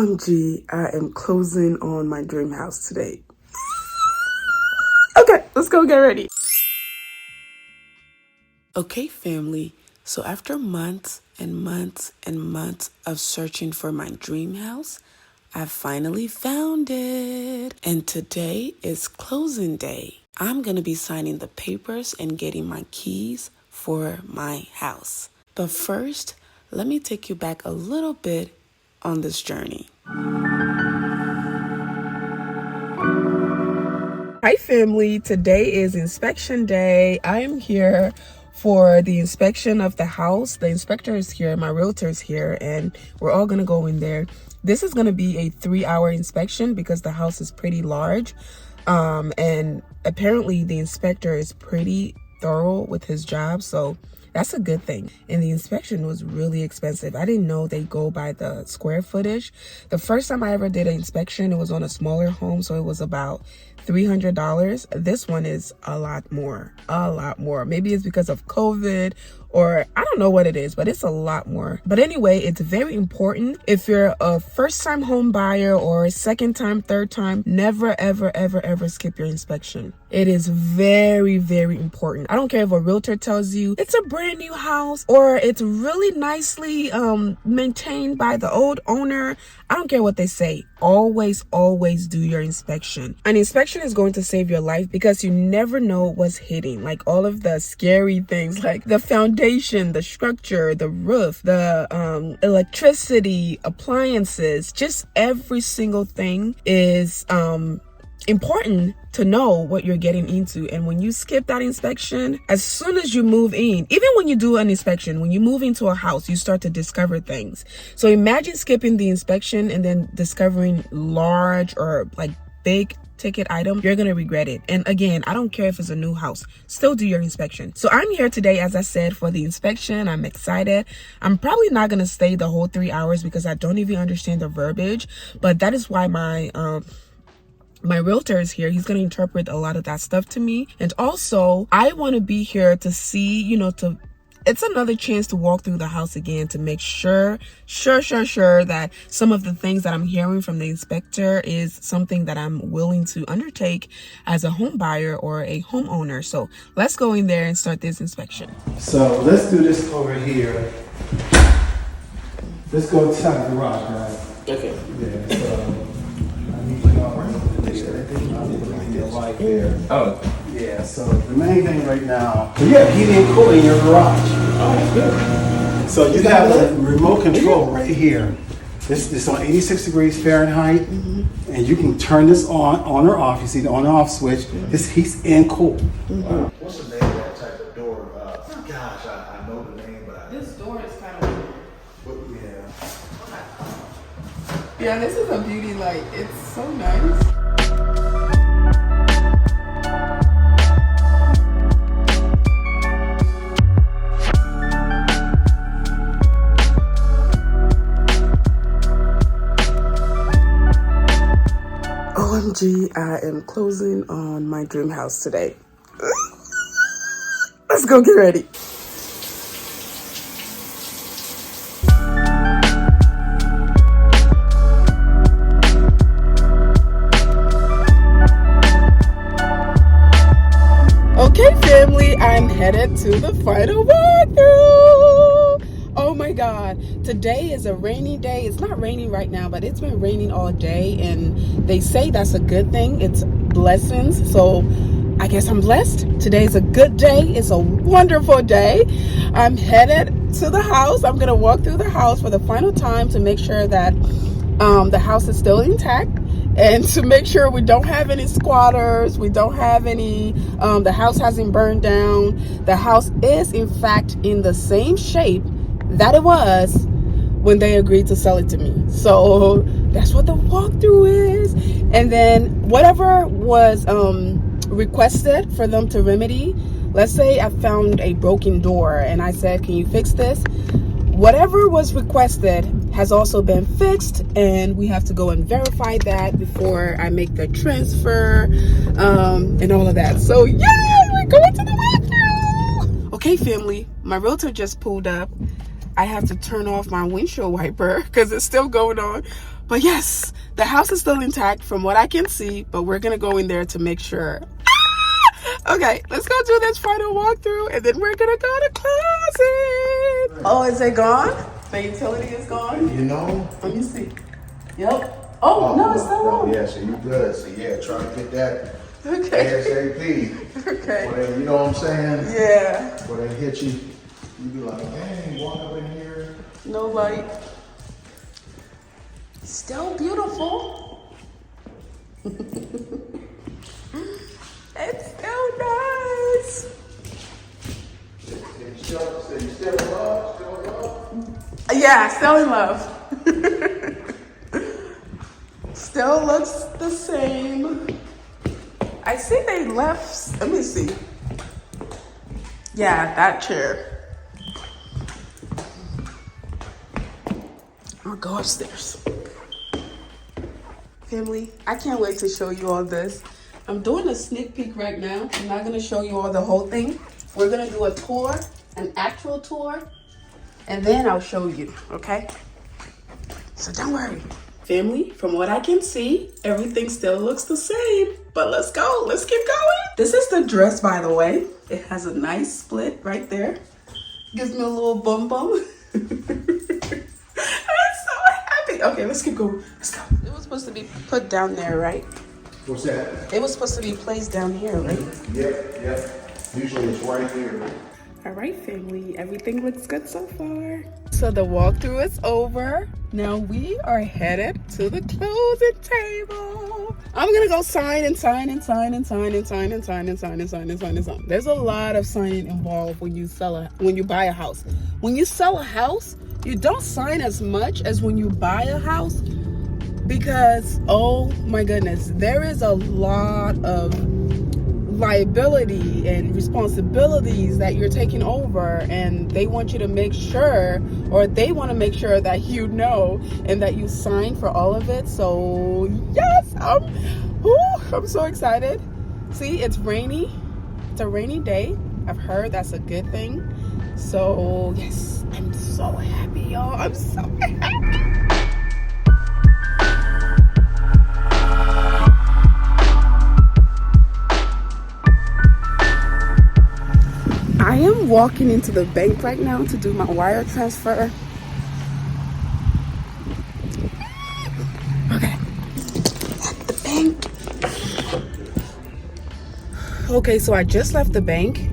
OMG, I am closing on my dream house today. Okay, let's go get ready. Okay, family. So after months and months and months of searching for my dream house, I finally found it. And today is closing day. I'm going to be signing the papers and getting my keys for my house. But first, let me take you back a little bit on this journey. Hi family, today is inspection day. I am here for the inspection of the house. The inspector is here, my realtor is here, and we're all gonna go in there. This is gonna be a 3-hour inspection because the house is pretty large. And apparently the inspector is pretty thorough with his job, so that's a good thing. And the inspection was really expensive. I didn't know they go by the square footage. The first time I ever did an inspection, it was on a smaller home, so it was about $300. This one is a lot more. Maybe it's because of COVID, or I don't know what it is, but it's a lot more. But anyway, it's very important. If you're a first-time home buyer or second time, third time, never, ever skip your inspection. It is very, very important. I don't care if a realtor tells you it's a brand new house or it's really nicely maintained by the old owner. I don't care what they say. Always do your inspection. An inspection is going to save your life because you never know what's hidden. Like all of the scary things, like the foundation, the structure, the roof, the electricity, appliances, just every single thing is important to know what you're getting into. And when you skip that inspection, as soon as you move in, even when you do an inspection, when you move into a house, you start to discover things. So imagine skipping the inspection and then discovering large or like big ticket item. You're gonna regret it. And again, I don't care if it's a new house, still do your inspection. So I'm here today, as I said, for the inspection. I'm excited. I'm probably not gonna stay the whole 3 hours because I don't even understand the verbiage, but that is why my realtor is here. He's going to interpret a lot of that stuff to me. And also, I want to be here to see, it's another chance to walk through the house again to make sure that some of the things that I'm hearing from the inspector is something that I'm willing to undertake as a home buyer or a homeowner. So let's go in there and start this inspection. So let's do this over here. Let's go inside the garage, guys. Okay. Yeah, so I need to go right there. Oh. Yeah, so the main thing right now, so you have heating and cooling in your garage. Oh, that's good. So you have the remote control right here. This is on 86 degrees Fahrenheit, and you can turn this on or off. You see the on and off switch. This heats and cool. Wow. What's the name of that type of door? Gosh, I know the name, but This door is kind of yeah. Yeah, this is a beauty light. It's so nice. OMG, I am closing on my dream house today. Let's go get ready. Okay, family, I'm headed to the final walkthrough. Oh my God, today is a rainy day. It's not raining right now, but it's been raining all day, and they say that's a good thing. It's blessings, so I guess I'm blessed. Today's a good day. It's a wonderful day. I'm headed to the house. I'm gonna walk through the house for the final time to make sure that the house is still intact, and to make sure we don't have any squatters, we don't have any, the house hasn't burned down. The house is in fact in the same shape that it was when they agreed to sell it to me. So that's what the walkthrough is. And then whatever was requested for them to remedy, let's say I found a broken door and I said, can you fix this? Whatever was requested has also been fixed, and we have to go and verify that before I make the transfer and all of that. So yeah, we're going to the walkthrough. Okay, family, my realtor just pulled up. I have to turn off my windshield wiper because it's still going on. But yes, the house is still intact from what I can see, but we're gonna go in there to make sure. Okay, let's go do this final walkthrough, and then we're gonna go to closet. Oh, is it gone? The utility is gone? You know? Let me see. Yep. Oh, no, it's still on. Yeah, so you good. So yeah, try to get that Okay. ASAP. Okay. Whatever, you know what I'm saying? Yeah. When they hit you, you be like, dang, walk up in here. No light. Still beautiful. It's still nice. So you still in love? Still in love? Yeah, still in love. Still looks the same. I see they left. Let me see. Yeah, that chair. I'll go upstairs. Family, I can't wait to show you all this. I'm doing a sneak peek right now. I'm not gonna show you all the whole thing. We're gonna do a tour, an actual tour, and then I'll show you, okay? So don't worry. Family, from what I can see, everything still looks the same. But let's go, let's keep going. This is the dress, by the way. It has a nice split right there. Gives me a little bum bum. I'm so happy. Okay, let's keep going, let's go. It was supposed to be put down there, right? What's that? It was supposed to be placed down here, right? Yep. Usually it's right here. All right, family, everything looks good so far. So the walkthrough is over. Now we are headed to the closing table. I'm gonna go sign and sign and sign and sign and sign and sign and sign and sign and sign and sign. There's a lot of signing involved when you buy a house. When you sell a house, you don't sign as much as when you buy a house, because oh my goodness, there is a lot of liability and responsibilities that you're taking over, and they want you to make sure, or they want to make sure that you know and that you sign for all of it. So yes, I'm so excited. See, it's rainy. It's a rainy day. I've heard that's a good thing. So yes, I'm so happy, y'all. I'm so happy. I am walking into the bank right now to do my wire transfer. Okay, at the bank. Okay, so I just left the bank.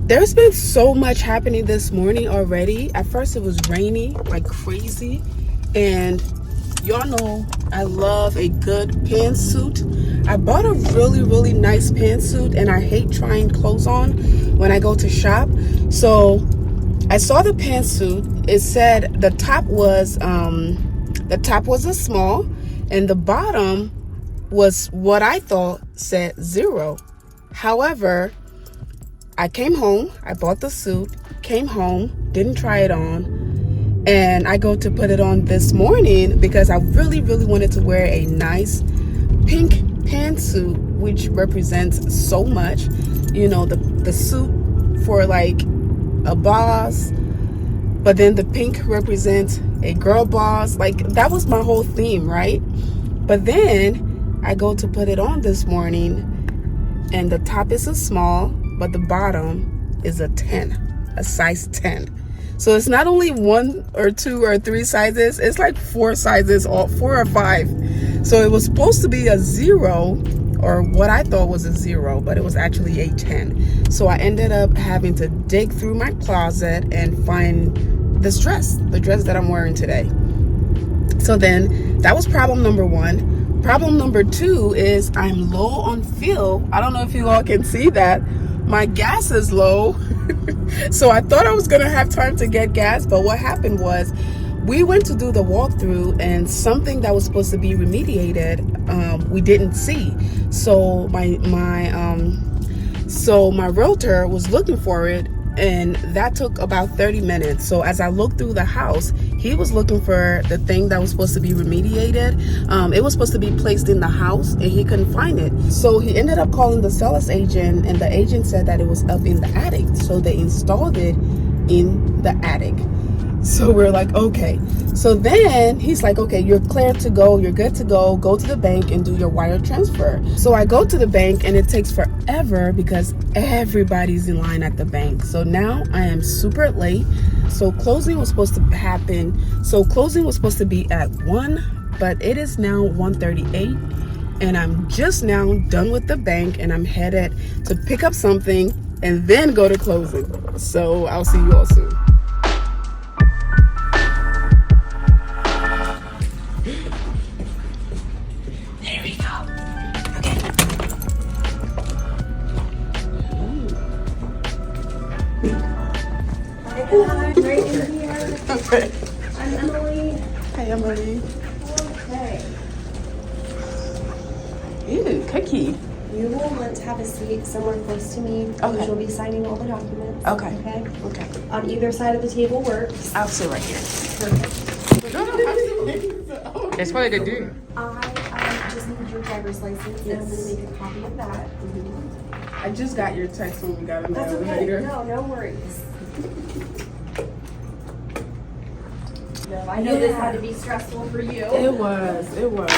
There's been so much happening this morning already. At first it was rainy like crazy, and y'all know I love a good pantsuit. I bought a really nice pantsuit, and I hate trying clothes on when I go to shop. So I saw the pantsuit. It said the top was a small, and the bottom was what I thought said 0. However, I came home, I bought the suit, came home, didn't try it on, and I go to put it on this morning because I really wanted to wear a nice pink pantsuit, which represents so much. You know, the suit for like a boss, but then the pink represents a girl boss. Like, that was my whole theme, right? But then I go to put it on this morning, and the top is a small, but the bottom is a 10, a size 10. So it's not only 1 or 2 or 3 sizes, it's like 4 sizes, or 4 or 5. So it was supposed to be a 0, or what I thought was a 0, but it was actually a 10. So I ended up having to dig through my closet and find this dress, the dress that I'm wearing today. So then that was problem number 1. Problem number 2 is I'm low on fuel. I don't know if you all can see that. My gas is low. So I thought I was gonna have time to get gas, but what happened was we went to do the walkthrough, and something that was supposed to be remediated, we didn't see. So my realtor was looking for it, and that took about 30 minutes. So as I looked through the house, he was looking for the thing that was supposed to be remediated. It was supposed to be placed in the house, and he couldn't find it. So he ended up calling the sales agent, and the agent said that it was up in the attic. So they installed it in the attic. So we're like, okay. So then he's like, okay, you're clear to go. You're good to go. Go to the bank and do your wire transfer. So I go to the bank and it takes forever because everybody's in line at the bank. So now I am super late. So closing was supposed to happen. So closing was supposed to be at 1, but it is now 1:38. And I'm just now done with the bank and I'm headed to pick up something and then go to closing. So I'll see you all soon. There we go. Okay. Hi, right in here. Okay. I'm Emily. Hey, Emily. Okay. Ew, cookie. You will want to have a seat somewhere close to me Okay. because you'll be signing all the documents. Okay. Okay. Okay. On either side of the table works. I'll sit right here. Perfect. No, That's what they do. I just need your driver's license and I'm going to make a copy of that. I just got your text when we got in the That's okay. elevator. No worries. No, I know this had to be stressful for you. It was. It was.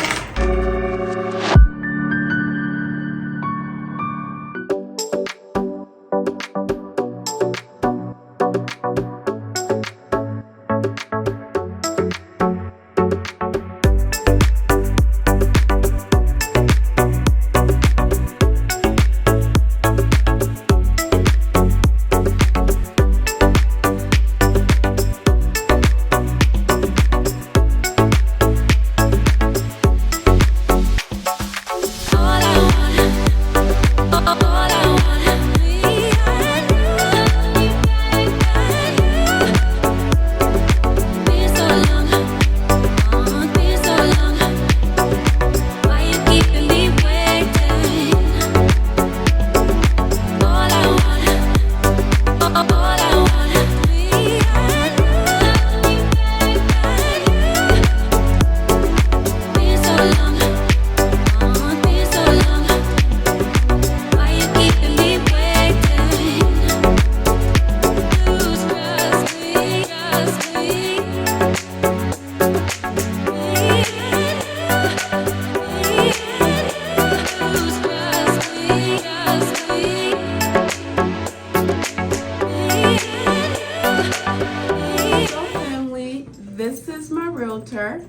This is my realtor.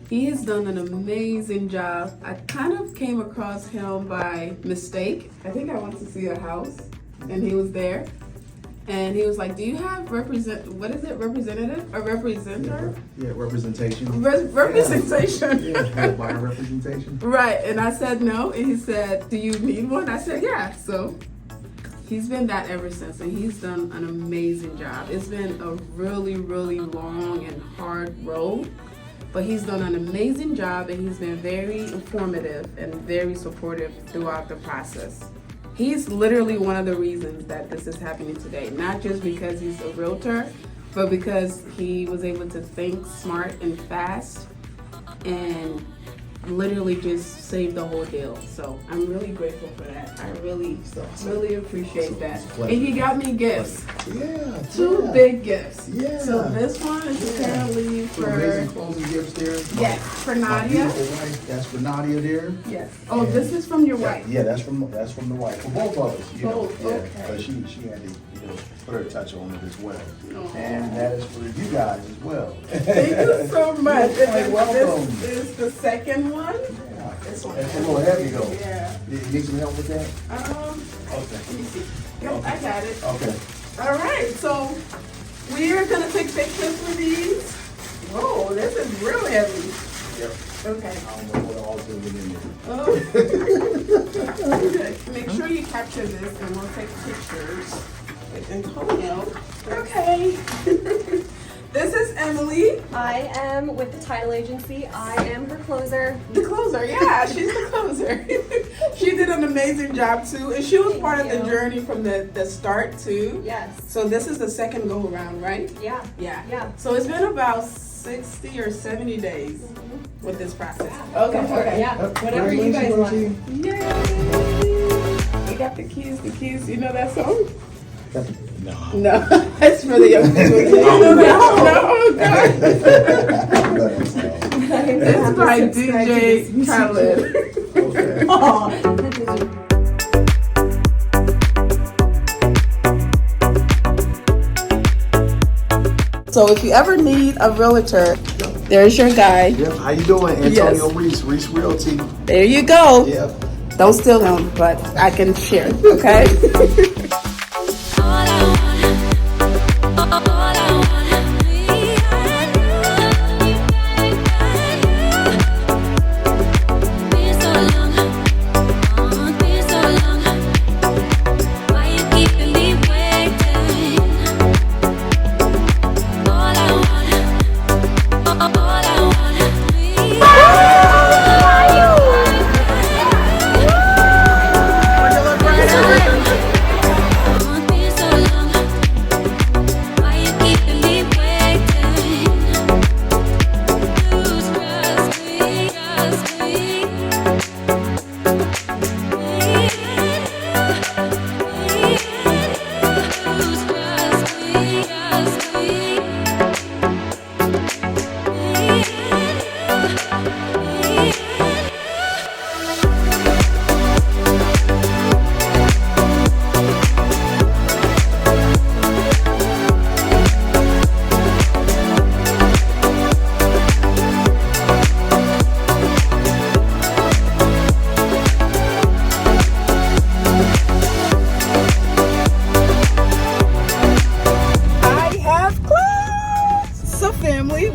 He has done an amazing job. I kind of came across him by mistake. I think I went to see a house and he was there. And he was like, do you have representative or representer? Yeah, representation. Representation. Yeah, buyer representation. Right, and I said no, and he said, do you need one? I said, yeah, so he's been that ever since, and he's done an amazing job. It's been a really, really long and hard road, but he's done an amazing job, and he's been very informative and very supportive throughout the process. He's literally one of the reasons that this is happening today, not just because he's a realtor, but because he was able to think smart and fast and literally just save the whole deal. So I'm really grateful for that. I really appreciate that. And he got me gifts. Yeah. Two big gifts. Yeah. So this one is apparently Some for amazing closing gifts there. yes, for My Nadia. beautiful wife. That's for Nadia there. Yes. Oh, this is from your wife. Yeah, that's from the wife. For both of us. You know, Both, yeah. okay. But she had to put her touch on it as well. Oh. And that is for you guys as well. Thank you so much. You're quite welcome. This is the second one. Yeah. This one. It's a little heavy though. Yeah. You need some help with that? Let Okay. me see. Yep, I got it. Okay. All right, so we are gonna take pictures with these. Whoa, this is really heavy. Yep. Okay. I don't know what all is in there. Oh. Okay. Make sure you capture this and we'll take pictures. And Antonio. Okay. This is Emily. I am with the title agency. I am her closer. The closer, yeah, she's the closer. She did an amazing job too. And she was part of the you. journey from the start too. Yes. So this is the second go around, right? Yeah. Yeah. Yeah. So it's been about 60 or 70 days with this process. Okay. Yeah. Whatever you guys want. Yay! We got the keys, you know that song? No, it's for the young people. No, God. It's by DJ Khaled. So if you ever need a realtor, there's your guy. Yep. How you doing? Antonio Reese, Reese Realty. There you go. Yep. Don't steal him, but I can share, okay?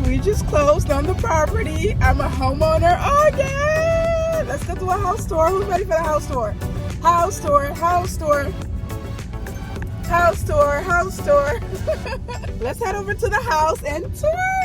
We just closed on the property. I'm a homeowner. Oh yeah! Let's go to a house tour. Who's ready for the house tour? House tour, house tour. House tour, house tour. Let's head over to the house and tour